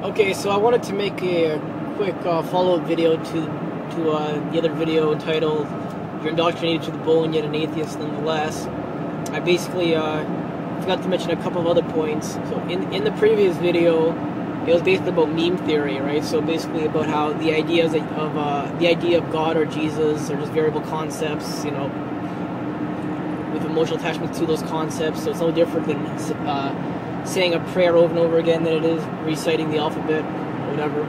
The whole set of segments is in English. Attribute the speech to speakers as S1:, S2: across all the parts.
S1: Okay, so I wanted to make a quick follow-up video to the other video entitled "You're Indoctrinated to the Bone, Yet an Atheist Nonetheless." I basically forgot to mention a couple of other points. So in the previous video, it was basically about meme theory, right? So basically about how the idea of God or Jesus are just variable concepts, you know, with emotional attachment to those concepts. So it's no different than saying a prayer over and over again than it is reciting the alphabet or whatever.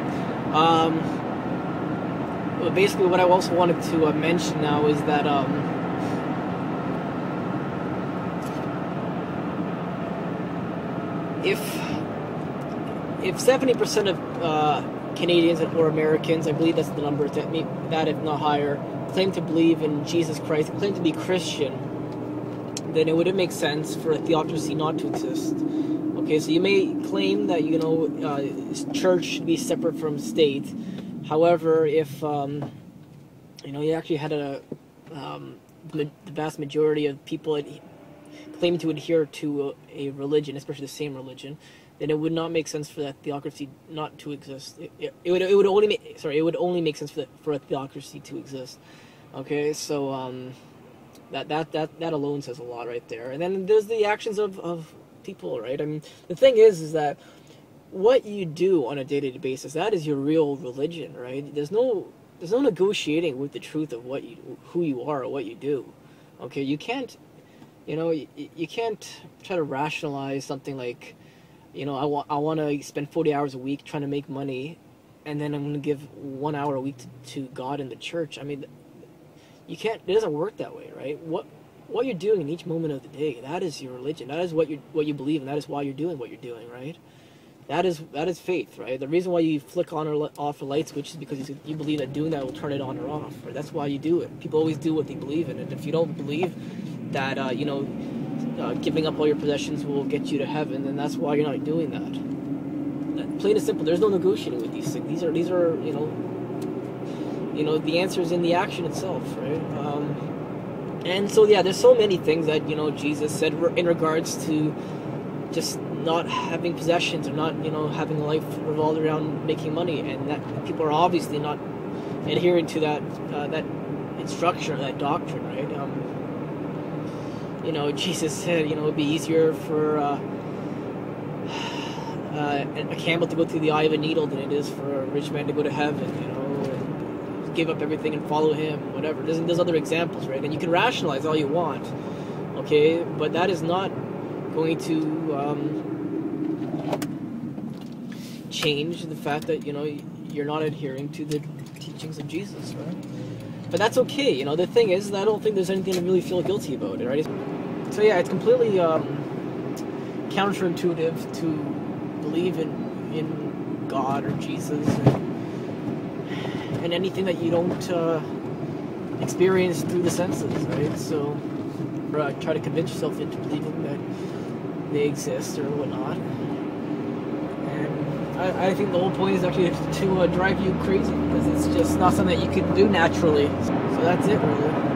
S1: But basically what I also wanted to mention now is that if 70% of Canadians or Americans, I believe that's the number, that if not higher, claim to believe in Jesus Christ, claim to be Christian, then it wouldn't make sense for a theocracy not to exist. Okay, so you may claim that, you know, church should be separate from state. However, if you know, you actually had the vast majority of people claiming to adhere to a religion, especially the same religion, then it would not make sense for that theocracy not to exist. It would only make sense for a theocracy to exist. Okay, so that alone says a lot right there. And then there's the actions of people, right? I mean, the thing is that what you do on a day-to-day basis, that is your real religion, right? There's no negotiating with the truth of who you are or what you do. Okay, you can't, you know, you can't try to rationalize something like, you know, I want to spend 40 hours a week trying to make money, and then I'm going to give 1 hour a week to God and the church. I mean, you can't. It doesn't work that way, right? What you're doing in each moment of the day, that is your religion. That is what you believe, and that is why you're doing what you're doing, right? That is faith, right? The reason why you flick on or off a light switch is because you believe that doing that will turn it on or off. Right? That's why you do it. People always do what they believe in, and if you don't believe that, you know, giving up all your possessions will get you to heaven, then that's why you're not doing that. Plain and simple. There's no negotiating with these things. These are you know, the answer is in the action itself, right? And so yeah, there's so many things that, you know, Jesus said in regards to just not having possessions or not, you know, having a life revolved around making money, and that people are obviously not adhering to that instruction, that doctrine, right? You know, Jesus said, you know, it'd be easier for a camel to go through the eye of a needle than it is for a rich man to go to heaven, you know, and give up everything and follow him, whatever. There's other examples, right? And you can rationalize all you want, okay, but that is not going to change the fact that, you know, you're not adhering to the teachings of Jesus, right? But that's okay, you know. The thing is, I don't think there's anything to really feel guilty about it, right? So yeah, it's completely counterintuitive to believe in God or Jesus and anything that you don't experience through the senses, right? So try to convince yourself into believing that they exist or whatnot. And I think the whole point is actually to drive you crazy, because it's just not something that you can do naturally. So that's it, really.